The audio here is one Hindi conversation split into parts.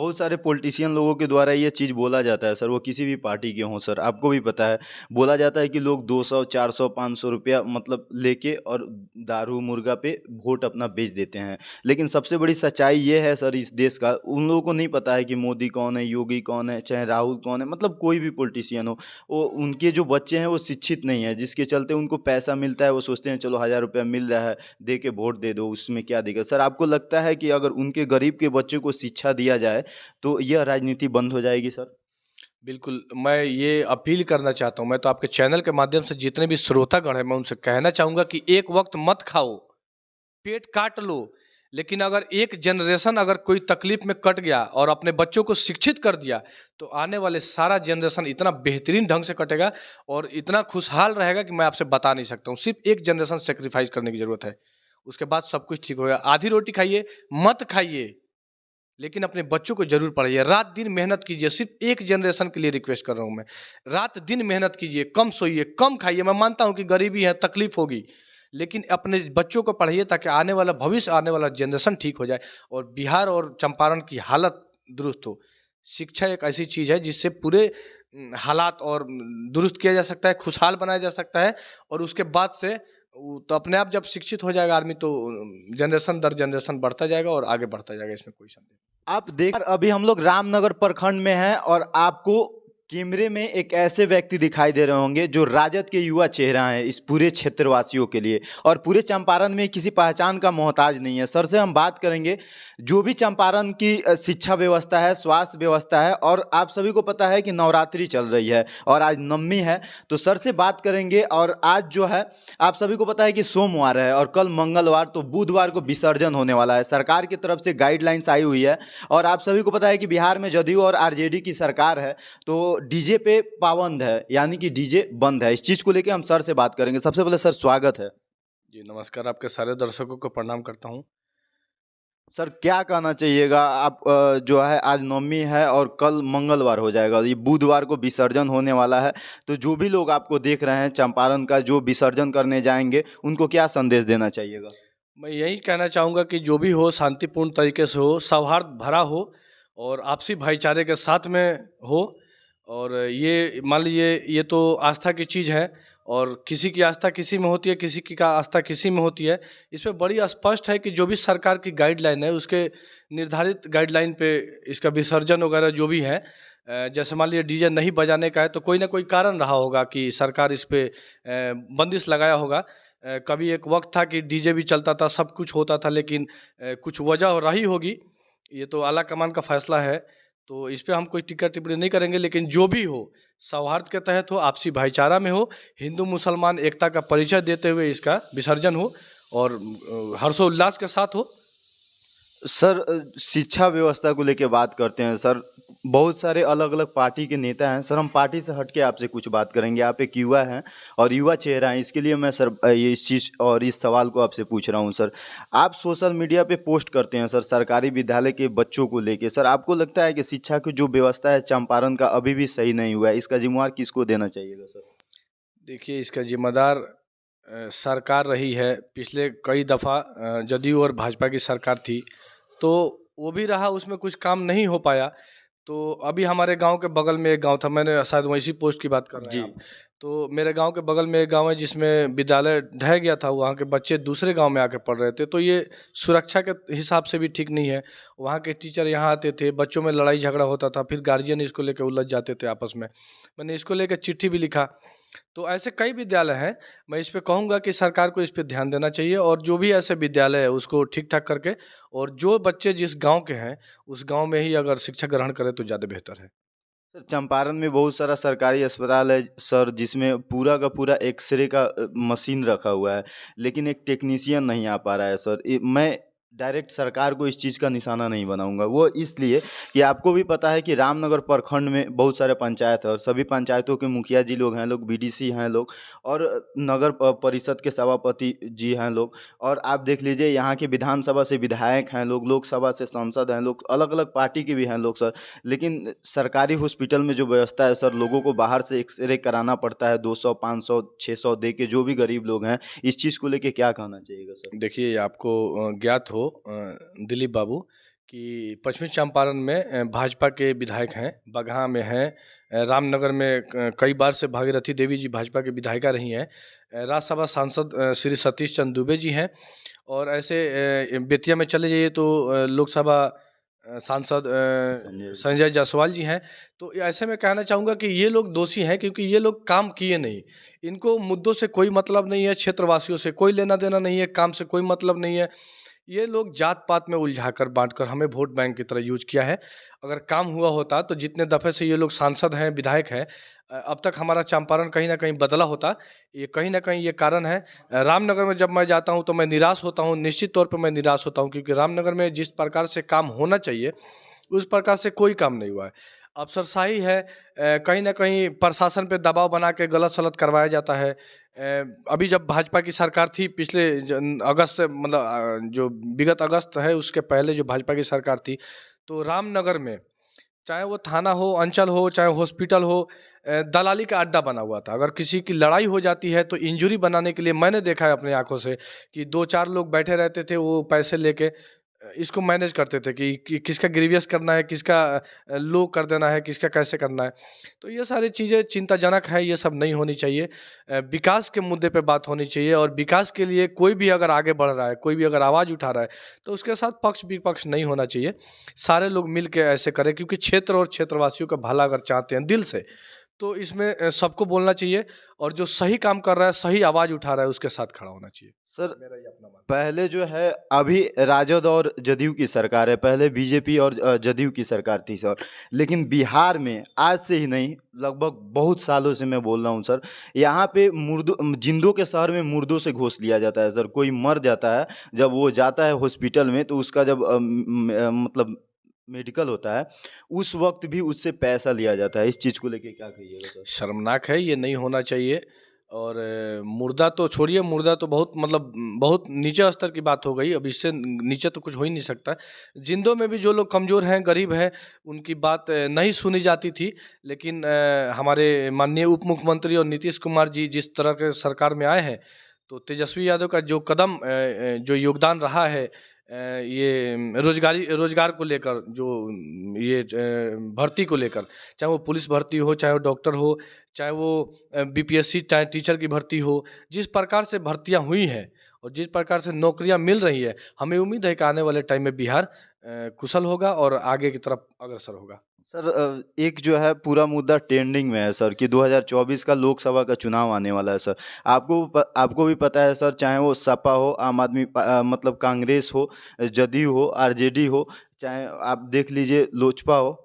बहुत सारे पॉलिटिशियन लोगों के द्वारा ये चीज़ बोला जाता है सर, वो किसी भी पार्टी के हों सर, आपको भी पता है। बोला जाता है कि लोग 200 400 500 रुपया मतलब लेके और दारू मुर्गा पे वोट अपना बेच देते हैं। लेकिन सबसे बड़ी सच्चाई ये है सर इस देश का, उन लोगों को नहीं पता है कि मोदी कौन है, योगी कौन है, चाहे राहुल कौन है, मतलब कोई भी पॉलिटिशियन हो, वो उनके जो बच्चे हैं वो शिक्षित नहीं है, जिसके चलते उनको पैसा मिलता है, वो सोचते हैं चलो 1000 रुपया मिल रहा है, दे के वोट दे दो, उसमें क्या दिक्कत। सर आपको लगता है कि अगर उनके गरीब के बच्चे को शिक्षा दिया जाए तो यह राजनीति बंद हो जाएगी सर? बिल्कुल, मैं ये अपील करना चाहता हूँ, मैं तो आपके चैनल के माध्यम से जितने भी श्रोतागण हैं, मैं उनसे कहना चाहूँगा कि एक वक्त मत खाओ, पेट काट लो, लेकिन अगर एक जनरेशन अगर कोई तकलीफ में कट गया और अपने बच्चों को शिक्षित कर दिया, तो आने वाले सारा जनरेशन इतना बेहतरीन ढंग से कटेगा और इतना खुशहाल रहेगा कि मैं आपसे बता नहीं सकता हूँ। सिर्फ एक जनरेशन सेक्रीफाइस करने की ज़रूरत है, उसके बाद सब कुछ ठीक होगा। आधी रोटी खाइए, मत खाइए, लेकिन अपने बच्चों को जरूर पढ़ाइए, रात दिन मेहनत कीजिए। सिर्फ एक जनरेशन के लिए रिक्वेस्ट कर रहा हूँ मैं, रात दिन मेहनत कीजिए, कम सोइए, कम खाइए। मैं मानता हूँ कि गरीबी है, तकलीफ होगी, लेकिन अपने बच्चों को पढ़ाइए ताकि आने वाला भविष्य, आने वाला जनरेशन ठीक हो जाए और बिहार और चंपारण की हालत दुरुस्त हो। शिक्षा एक ऐसी चीज़ है जिससे पूरे हालात और दुरुस्त किया जा सकता है, खुशहाल बनाया जा सकता है। और उसके बाद से तो अपने आप जब शिक्षित हो जाएगा आदमी, तो जनरेशन दर जनरेशन बढ़ता जाएगा और आगे बढ़ता जाएगा, इसमें कोई संदेह नहीं। आप देख अभी हम लोग रामनगर प्रखंड में हैं और आपको कैमरे में एक ऐसे व्यक्ति दिखाई दे रहे होंगे जो राजद के युवा चेहरा हैं इस पूरे क्षेत्रवासियों के लिए, और पूरे चंपारण में किसी पहचान का मोहताज नहीं है। सर से हम बात करेंगे जो भी चंपारण की शिक्षा व्यवस्था है, स्वास्थ्य व्यवस्था है, और आप सभी को पता है कि नवरात्रि चल रही है और आज नवमी है, तो सर से बात करेंगे। और आज जो है आप सभी को पता है कि सोमवार है और कल मंगलवार, तो बुधवार को विसर्जन होने वाला है। सरकार की तरफ से गाइडलाइंस आई हुई है और आप सभी को पता है कि बिहार में जदयू और आरजेडी की सरकार है, तो डीजे पे पाबंद है, यानी कि डीजे बंद है। इस चीज़ को लेकर हम सर से बात करेंगे। सबसे पहले सर स्वागत है। जी नमस्कार, आपके सारे दर्शकों को प्रणाम करता हूँ। सर क्या कहना चाहिएगा आप, जो है आज नवमी है और कल मंगलवार हो जाएगा, ये बुधवार को विसर्जन होने वाला है, तो जो भी लोग आपको देख रहे हैं चंपारण का जो विसर्जन करने जाएंगे उनको क्या संदेश देना चाहिएगा? मैं यही कहना चाहूँगा कि जो भी हो शांतिपूर्ण तरीके से हो, सौहार्द भरा हो और आपसी भाईचारे के साथ में हो। और ये मान लीजिए, ये तो आस्था की चीज़ है और किसी की आस्था किसी में होती है, किसी की का आस्था किसी में होती है। इसमें बड़ी स्पष्ट है कि जो भी सरकार की गाइडलाइन है, उसके निर्धारित गाइडलाइन पे इसका विसर्जन वगैरह जो भी है, जैसे मान लीजिए डीजे नहीं बजाने का है, तो कोई ना कोई कारण रहा होगा कि सरकार इस पे बंदिश लगाया होगा। कभी एक वक्त था कि डीजे भी चलता था, सब कुछ होता था, लेकिन कुछ वजह रही होगी। ये तो आला कमान का फैसला है, तो इस पे हम कोई टीका टिप्पणी नहीं करेंगे। लेकिन जो भी हो, सौहार्द के तहत हो, आपसी भाईचारा में हो, हिंदू मुसलमान एकता का परिचय देते हुए इसका विसर्जन हो और हर्षोल्लास के साथ हो। सर शिक्षा व्यवस्था को लेके बात करते हैं सर। बहुत सारे अलग अलग पार्टी के नेता हैं सर, हम पार्टी से हट के आपसे कुछ बात करेंगे। आप एक युवा हैं और युवा चेहरा हैं, इसके लिए मैं सर ये इस चीज़ और इस सवाल को आपसे पूछ रहा हूं सर। आप सोशल मीडिया पे पोस्ट करते हैं सर सरकारी विद्यालय के बच्चों को लेके, सर आपको लगता है कि शिक्षा की जो व्यवस्था है चंपारण का अभी भी सही नहीं हुआ है, इसका जिम्मेवार किसको देना चाहिएगा सर? देखिए, इसका जिम्मेदार सरकार रही है। पिछले कई दफ़ा जदयू और भाजपा की सरकार थी, तो वो भी रहा, उसमें कुछ काम नहीं हो पाया। तो अभी हमारे गांव के बगल में एक गांव था, मैंने शायद वैसी पोस्ट की बात कर रहे जी। हैं आप। तो मेरे गांव के बगल में एक गांव है जिसमें विद्यालय ढह गया था, वहाँ के बच्चे दूसरे गांव में आके पढ़ रहे थे। तो ये सुरक्षा के हिसाब से भी ठीक नहीं है। वहाँ के टीचर यहाँ आते थे, बच्चों में लड़ाई झगड़ा होता था, फिर गार्जियन इसको लेकर उलझ जाते थे आपस में। मैंने इसको लेकर चिट्ठी भी लिखा। तो ऐसे कई विद्यालय हैं, मैं इस पे कहूँगा कि सरकार को इस पे ध्यान देना चाहिए और जो भी ऐसे विद्यालय है उसको ठीक ठाक करके, और जो बच्चे जिस गांव के हैं उस गांव में ही अगर शिक्षा ग्रहण करें तो ज़्यादा बेहतर है। सर चंपारण में बहुत सारा सरकारी अस्पताल है सर, जिसमें पूरा का पूरा एक्सरे का मशीन रखा हुआ है, लेकिन एक टेक्नीशियन नहीं आ पा रहा है सर। मैं डायरेक्ट सरकार को इस चीज़ का निशाना नहीं बनाऊंगा, वो इसलिए कि आपको भी पता है कि रामनगर प्रखंड में बहुत सारे पंचायत है और सभी पंचायतों के मुखिया जी लोग हैं, लोग बीडीसी हैं लोग, और नगर परिषद के सभापति जी हैं लोग, और आप देख लीजिए यहाँ के विधानसभा से विधायक हैं लोग, लोकसभा से सांसद हैं लोग, अलग अलग पार्टी के भी हैं लोग सर। लेकिन सरकारी हॉस्पिटल में जो व्यवस्था है सर, लोगों को बाहर से एक्सरे कराना पड़ता है 200 500 600 दे के, जो भी गरीब लोग हैं। इस चीज़ को लेके क्या कहना चाहिएगा सर? देखिए, आपको ज्ञात हो दिलीप बाबू कि पश्चिमी चंपारण में भाजपा के विधायक हैं, बगहा में हैं, रामनगर में कई बार से भागीरथी देवी जी भाजपा की विधायिका रही हैं, राज्यसभा सांसद श्री सतीश चंद्र दुबे जी हैं, और ऐसे बेतिया में चले जाइए तो लोकसभा सांसद संजय जायसवाल जी हैं। तो ऐसे में कहना चाहूँगा कि ये लोग दोषी हैं, क्योंकि ये लोग काम किए नहीं, इनको मुद्दों से कोई मतलब नहीं है, क्षेत्रवासियों से कोई लेना देना नहीं है, काम से कोई मतलब नहीं है। ये लोग जात पात में उलझाकर बांटकर हमें वोट बैंक की तरह यूज किया है। अगर काम हुआ होता तो जितने दफ़े से ये लोग सांसद हैं, विधायक हैं, अब तक हमारा चंपारण कहीं ना कहीं बदला होता। ये कहीं ना कहीं ये कारण है। रामनगर में जब मैं जाता हूँ तो मैं निराश होता हूँ, निश्चित तौर पर मैं निराश होता हूँ, क्योंकि रामनगर में जिस प्रकार से काम होना चाहिए उस प्रकार से कोई काम नहीं हुआ है। अफसरशाही है, कहीं न कहीं प्रशासन पे दबाव बना के गलत-सलत करवाया जाता है। अभी जब भाजपा की सरकार थी पिछले अगस्त से, मतलब जो विगत अगस्त है उसके पहले जो भाजपा की सरकार थी, तो रामनगर में चाहे वो थाना हो, अंचल हो, चाहे हॉस्पिटल हो, दलाली का अड्डा बना हुआ था। अगर किसी की लड़ाई हो जाती है तो इंजरी बनाने के लिए मैंने देखा है अपनी आँखों से कि 2-4 लोग बैठे रहते थे, वो पैसे लेके इसको मैनेज करते थे कि किसका ग्रीवियस करना है, किसका लो कर देना है, किसका कैसे करना है। तो ये सारी चीज़ें चिंताजनक है, ये सब नहीं होनी चाहिए। विकास के मुद्दे पे बात होनी चाहिए, और विकास के लिए कोई भी अगर आगे बढ़ रहा है, कोई भी अगर आवाज़ उठा रहा है, तो उसके साथ पक्ष-विपक्ष नहीं होना चाहिए। सारे लोग मिल के ऐसे करें, क्योंकि क्षेत्र और क्षेत्रवासियों का भला अगर चाहते हैं दिल से, तो इसमें सबको बोलना चाहिए, और जो सही काम कर रहा है, सही आवाज़ उठा रहा है, उसके साथ खड़ा होना चाहिए। सर, मेरा ये अपना मानना है। पहले जो है, अभी राजद और जदयू की सरकार है, पहले बीजेपी और जदयू की सरकार थी सर। लेकिन बिहार में आज से ही नहीं, लगभग बहुत सालों से मैं बोल रहा हूँ सर, यहाँ पे मुर्दों, जिंदों के शहर में मुर्दों से घोष लिया जाता है सर। कोई मर जाता है, जब वो जाता है हॉस्पिटल में, तो उसका जब मतलब मेडिकल होता है, उस वक्त भी उससे पैसा लिया जाता है। इस चीज़ को लेके क्या कहिएगा सर? शर्मनाक है, ये नहीं होना चाहिए। और मुर्दा तो छोड़िए, मुर्दा तो बहुत, मतलब बहुत नीचे स्तर की बात हो गई। अब इससे नीचे तो कुछ हो ही नहीं सकता। जिंदों में भी जो लोग कमज़ोर हैं, गरीब हैं, उनकी बात नहीं सुनी जाती थी। लेकिन हमारे माननीय उप मुख्यमंत्री और नीतीश कुमार जी जिस तरह के सरकार में आए हैं, तो तेजस्वी यादव का जो कदम, जो योगदान रहा है, ये रोजगार को लेकर, जो ये भर्ती को लेकर, चाहे वो पुलिस भर्ती हो, चाहे वो डॉक्टर हो, चाहे वो बीपीएससी, चाहे टीचर की भर्ती हो, जिस प्रकार से भर्तियां हुई हैं और जिस प्रकार से नौकरियां मिल रही है, हमें उम्मीद है कि आने वाले टाइम में बिहार कुशल होगा और आगे की तरफ अग्रसर होगा। सर, एक जो है पूरा मुद्दा ट्रेंडिंग में है सर, कि 2024 का लोकसभा का चुनाव आने वाला है सर। आपको भी पता है सर, चाहे वो सपा हो, आम आदमी मतलब कांग्रेस हो, जदयू हो, आरजेडी हो, चाहे आप देख लीजिए लोजपा हो,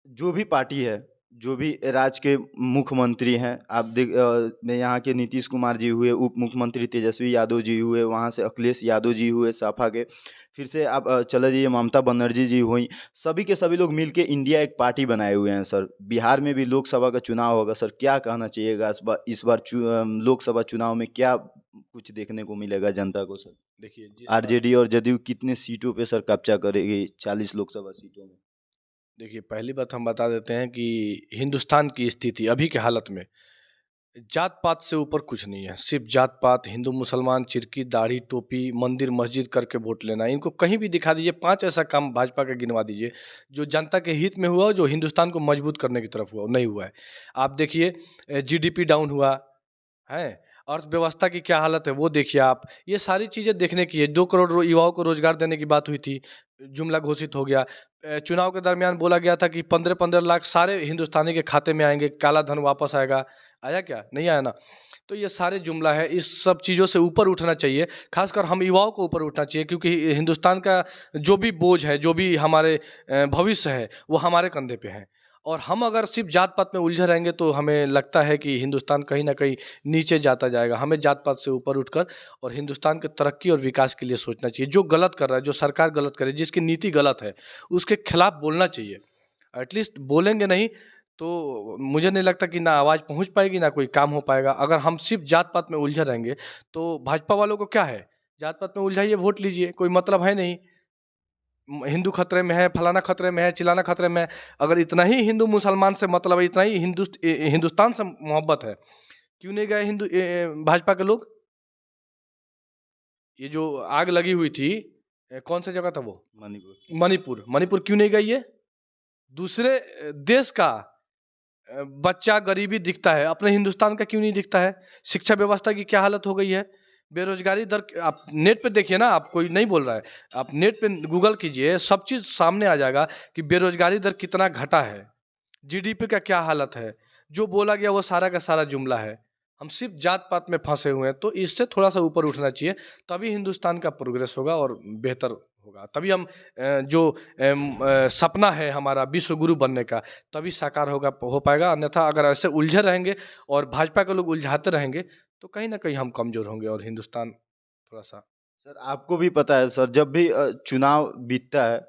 जो भी पार्टी है, जो भी राज्य के मुख्यमंत्री हैं, आप यहाँ के नीतीश कुमार जी हुए, उप मुख्यमंत्री तेजस्वी यादव जी हुए, वहाँ से अखिलेश यादव जी हुए सपा के, फिर से आप चले जाइए ममता बनर्जी जी हुई, सभी के सभी लोग मिलके इंडिया एक पार्टी बनाए हुए हैं सर। बिहार में भी लोकसभा का चुनाव होगा सर, क्या कहना चाहिएगा इस बार लोकसभा चुनाव में क्या कुछ देखने को मिलेगा जनता को सर? देखिए, आरजेडी और जदयू कितने सीटों पे सर कब्जा करेगी 40 लोकसभा सीटों में? देखिए, पहली बात हम बता देते हैं कि हिंदुस्तान की स्थिति अभी के हालत में जात पात से ऊपर कुछ नहीं है। सिर्फ जात पात, हिंदू मुसलमान, चिरकी दाढ़ी टोपी, मंदिर मस्जिद करके वोट लेना, इनको कहीं भी दिखा दीजिए, 5 ऐसा काम भाजपा का गिनवा दीजिए जो जनता के हित में हुआ हो, जो हिंदुस्तान को मजबूत करने की तरफ हुआ हो, नहीं हुआ है। आप देखिए, जीडीपी डाउन हुआ है, अर्थव्यवस्था की क्या हालत है वो देखिए आप। ये सारी चीज़ें देखने की है। 2 करोड़ युवाओं को रोजगार देने की बात हुई थी, जुमला घोषित हो गया। चुनाव के दरमियान बोला गया था कि 15-15 लाख सारे हिंदुस्तानी के खाते में आएंगे, काला धन वापस आएगा। आया क्या? नहीं आया ना। तो ये सारे जुमला है, इस सब चीज़ों से ऊपर उठना चाहिए। खासकर हम युवाओं को ऊपर उठना चाहिए, क्योंकि हिंदुस्तान का जो भी बोझ है, जो भी हमारे भविष्य है, वो हमारे कंधे पे है। और हम अगर सिर्फ जात पात में उलझे रहेंगे तो हमें लगता है कि हिंदुस्तान कहीं ना कहीं नीचे जाता जाएगा। हमें जात पात से ऊपर उठकर और हिंदुस्तान के तरक्की और विकास के लिए सोचना चाहिए। जो गलत कर रहा है, जो सरकार गलत करे, जिसकी नीति गलत है, उसके खिलाफ बोलना चाहिए। एटलीस्ट बोलेंगे नहीं तो मुझे नहीं लगता कि ना आवाज़ पहुंच पाएगी, ना कोई काम हो पाएगा। अगर हम सिर्फ जात पात में उलझे रहेंगे तो भाजपा वालों को क्या है, जात पात में उलझाइए, वोट लीजिए, कोई मतलब है नहीं। हिंदू खतरे में है, फलाना खतरे में है, चिलाना खतरे में है। अगर इतना ही हिंदू मुसलमान से मतलब है, इतना ही हिंदुस्तान से मोहब्बत है, क्यों नहीं गए भाजपा के लोग? ये जो आग लगी हुई थी, कौन सा जगह था वो? मणिपुर। मणिपुर। मणिपुर क्यों नहीं गई है? दूसरे देश का बच्चा गरीबी दिखता है, अपने हिंदुस्तान का क्यों नहीं दिखता है? शिक्षा व्यवस्था की क्या हालत हो गई है? बेरोजगारी दर, आप नेट पे देखिए ना, आप कोई नहीं बोल रहा है, आप नेट पे गूगल कीजिए, सब चीज़ सामने आ जाएगा कि बेरोजगारी दर कितना घटा है, जीडीपी का क्या हालत है। जो बोला गया वो सारा का सारा जुमला है। हम सिर्फ जात पात में फंसे हुए हैं, तो इससे थोड़ा सा ऊपर उठना चाहिए, तभी हिंदुस्तान का प्रोग्रेस होगा और बेहतर होगा। तभी हम जो सपना है हमारा विश्व गुरु बनने का, तभी साकार होगा, हो पाएगा। अन्यथा अगर ऐसे उलझे रहेंगे और भाजपा के लोग उलझाते रहेंगे, तो कहीं ना कहीं हम कमज़ोर होंगे और हिंदुस्तान थोड़ा सा। सर आपको भी पता है सर, जब भी चुनाव बीतता है,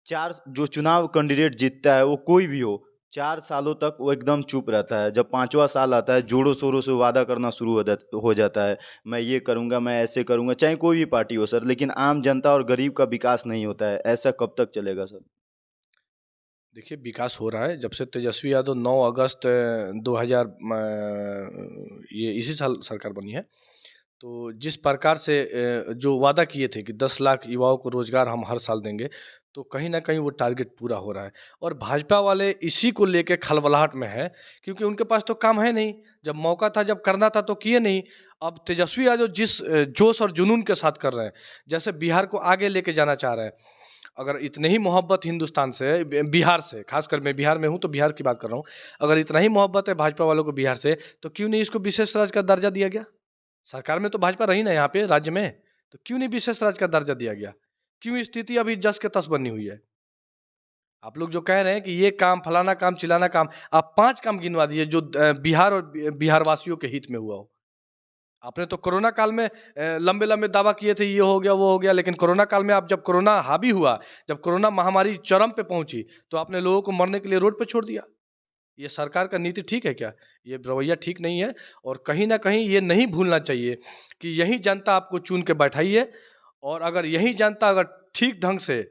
चार जो चुनाव कैंडिडेट जीतता है वो कोई भी हो, 4 सालों तक वो एकदम चुप रहता है। जब 5वां साल आता है, जोरों शोरों से वादा करना शुरू हो जाता है, मैं ये करूँगा, मैं ऐसे करूँगा, चाहे कोई भी पार्टी हो सर। लेकिन आम जनता और गरीब का विकास नहीं होता है। ऐसा कब तक चलेगा सर? देखिए, विकास हो रहा है जब से तेजस्वी यादव 9 अगस्त 2000 ये इसी साल सरकार बनी है। तो जिस प्रकार से जो वादा किए थे कि 10 लाख युवाओं को रोजगार हम हर साल देंगे, तो कहीं ना कहीं वो टारगेट पूरा हो रहा है। और भाजपा वाले इसी को लेके खलबलाहट में है, क्योंकि उनके पास तो काम है नहीं। जब मौका था, जब करना था तो किए नहीं। अब तेजस्वी यादव जिस जोश और जुनून के साथ कर रहे हैं, जैसे बिहार को आगे लेके जाना चाह रहे हैं, अगर इतनी ही मोहब्बत हिंदुस्तान से, बिहार से, खासकर मैं बिहार में हूँ तो बिहार की बात कर रहा हूँ, अगर इतना ही मोहब्बत है भाजपा वालों को बिहार से, तो क्यों नहीं इसको विशेष राज्य का दर्जा दिया गया? सरकार में तो भाजपा रही ना यहाँ पे राज्य में, तो क्यों नहीं विशेष राज्य का दर्जा दिया गया? क्यों स्थिति अभी जस के तस बनी हुई है? आप लोग जो कह रहे हैं कि ये काम, फलाना काम, चिलाना काम, आप 5 काम गिनवा दिए जो बिहार और बिहार वासियों के हित में हुआ हो। आपने तो कोरोना काल में लंबे लंबे दावा किए थे, ये हो गया, वो हो गया, लेकिन कोरोना काल में आप, जब कोरोना हावी हुआ, जब कोरोना महामारी चरम पे पहुंची, तो आपने लोगों को मरने के लिए रोड पे छोड़ दिया। ये सरकार का नीति ठीक है क्या? ये रवैया ठीक नहीं है। और कहीं ना कहीं ये नहीं भूलना चाहिए कि यही जनता आपको चुन के बैठाई है, और अगर यही जनता अगर ठीक ढंग से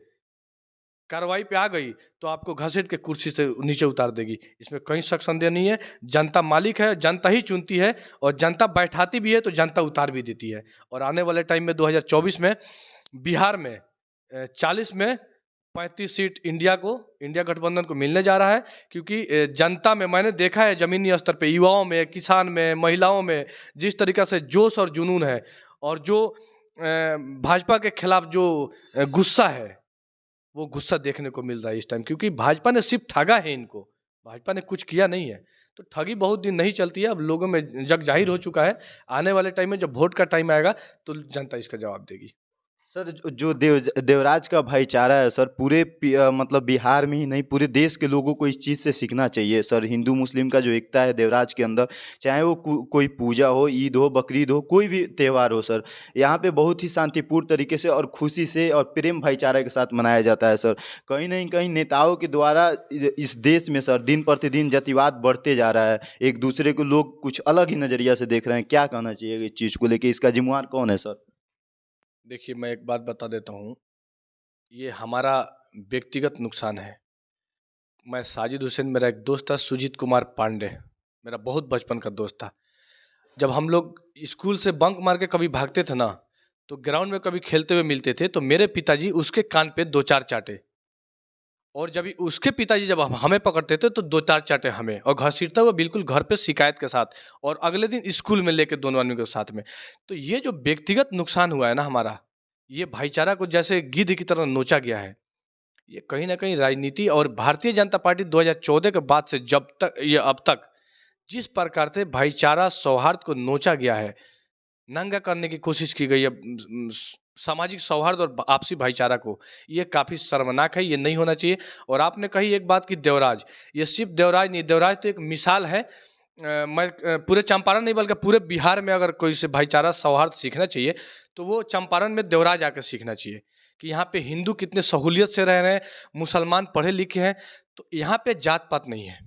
कार्रवाई पे आ गई, तो आपको घसीट के कुर्सी से नीचे उतार देगी। इसमें कहीं शक संदेह नहीं है। जनता मालिक है, जनता ही चुनती है, और जनता बैठाती भी है तो जनता उतार भी देती है। और आने वाले टाइम में 2024 में बिहार में 40 में 35 सीट इंडिया गठबंधन को मिलने जा रहा है। क्योंकि जनता में मैंने देखा है, जमीनी स्तर पे युवाओं में, किसान में, महिलाओं में जिस तरीका से जोश और जुनून है, और जो भाजपा के खिलाफ जो गुस्सा है, वो गुस्सा देखने को मिल रहा है इस टाइम। क्योंकि भाजपा ने सिर्फ ठगा है इनको, भाजपा ने कुछ किया नहीं है। तो ठगी बहुत दिन नहीं चलती है, अब लोगों में जग जाहिर हो चुका है। आने वाले टाइम में जब वोट का टाइम आएगा, तो जनता इसका जवाब देगी। सर जो देवराज का भाईचारा है सर, पूरे मतलब बिहार में ही नहीं, पूरे देश के लोगों को इस चीज़ से सीखना चाहिए सर। हिंदू मुस्लिम का जो एकता है देवराज के अंदर, चाहे वो कोई पूजा हो, ईद हो, बकरीद हो, कोई भी त्यौहार हो सर, यहाँ पे बहुत ही शांतिपूर्ण तरीके से और खुशी से और प्रेम भाईचारा के साथ मनाया जाता है सर। कहीं नहीं कहीं नेताओं के द्वारा इस देश में सर दिन प्रतिदिन जातिवाद बढ़ते जा रहा है। एक दूसरे को लोग कुछ अलग ही नज़रिया से देख रहे हैं। क्या कहना चाहिए इस चीज़ को लेके? इसका जिम्मेवार कौन है सर? देखिए, मैं एक बात बता देता हूँ, ये हमारा व्यक्तिगत नुकसान है। मैं साजिद हुसैन, मेरा एक दोस्त था सुजीत कुमार पांडे, मेरा बहुत बचपन का दोस्त था। जब हम लोग स्कूल से बंक मार के कभी भागते थे ना, तो ग्राउंड में कभी खेलते हुए मिलते थे, तो मेरे पिताजी उसके कान पे 2-4 चाटे, और जब उसके पिताजी जब हमें पकड़ते थे तो 2-4 चाटे हमें, और घसीटता हुआ बिल्कुल घर पे शिकायत के साथ, और अगले दिन स्कूल में लेके दोनों आदमी के साथ में। तो ये जो व्यक्तिगत नुकसान हुआ है ना हमारा, ये भाईचारा को जैसे गिद्ध की तरह नोचा गया है। ये कहीं ना कहीं राजनीति और भारतीय जनता पार्टी 2014 के बाद से जब तक ये अब तक जिस प्रकार से भाईचारा सौहार्द को नोचा गया है, नंगा करने की कोशिश की गई है, सामाजिक सौहार्द और आपसी भाईचारा को, ये काफ़ी शर्मनाक है, ये नहीं होना चाहिए। और आपने कही एक बात कि देवराज, ये सिर्फ देवराज नहीं, देवराज तो एक मिसाल है। मैं पूरे चंपारण नहीं बल्कि पूरे बिहार में अगर कोई से भाईचारा सौहार्द सीखना चाहिए, तो वो चंपारण में देवराज आकर सीखना चाहिए कि यहाँ पे हिंदू कितने सहूलियत से रह रहे हैं, मुसलमान पढ़े लिखे हैं, तो यहाँ पे जात पात नहीं है,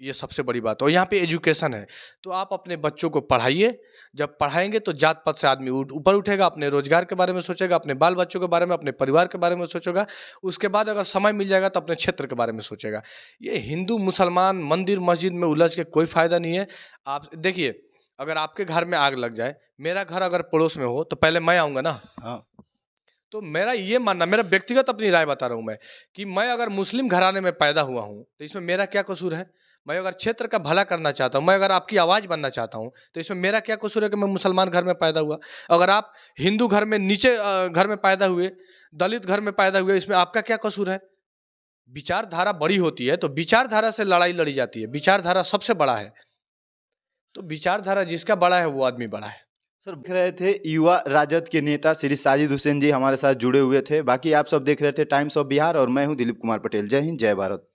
ये सबसे बड़ी बात। और यहाँ पे एजुकेशन है, तो आप अपने बच्चों को पढ़ाइए। जब पढ़ाएंगे तो जात पात से आदमी ऊपर उठेगा, अपने रोजगार के बारे में सोचेगा, अपने बाल बच्चों के बारे में, अपने परिवार के बारे में सोचेगा। उसके बाद अगर समय मिल जाएगा तो अपने क्षेत्र के बारे में सोचेगा। ये हिंदू मुसलमान मंदिर मस्जिद में उलझ के कोई फायदा नहीं है। आप देखिए, अगर आपके घर में आग लग जाए, मेरा घर अगर पड़ोस में हो, तो पहले मैं आऊँगा ना। हाँ। तो मेरा ये मानना, मेरा व्यक्तिगत अपनी राय बता रहा हूँ मैं, कि मैं अगर मुस्लिम घराने में पैदा हुआ हूँ तो इसमें मेरा क्या कसूर है? मैं अगर क्षेत्र का भला करना चाहता हूँ, मैं अगर आपकी आवाज़ बनना चाहता हूँ, तो इसमें मेरा क्या कसूर है कि मैं मुसलमान घर में पैदा हुआ? अगर आप हिंदू घर में नीचे घर में पैदा हुए, दलित घर में पैदा हुए, इसमें आपका क्या कसूर है? विचारधारा बड़ी होती है तो विचारधारा से लड़ाई लड़ी जाती है, विचारधारा सबसे बड़ा है, तो विचारधारा जिसका बड़ा है वो आदमी बड़ा है। सर देख रहे थे युवा राजद के नेता श्री साजिद हुसैन जी हमारे साथ जुड़े हुए थे। बाकी आप सब देख रहे थे टाइम्स ऑफ बिहार और मैं हूं दिलीप कुमार पटेल। जय हिंद, जय भारत।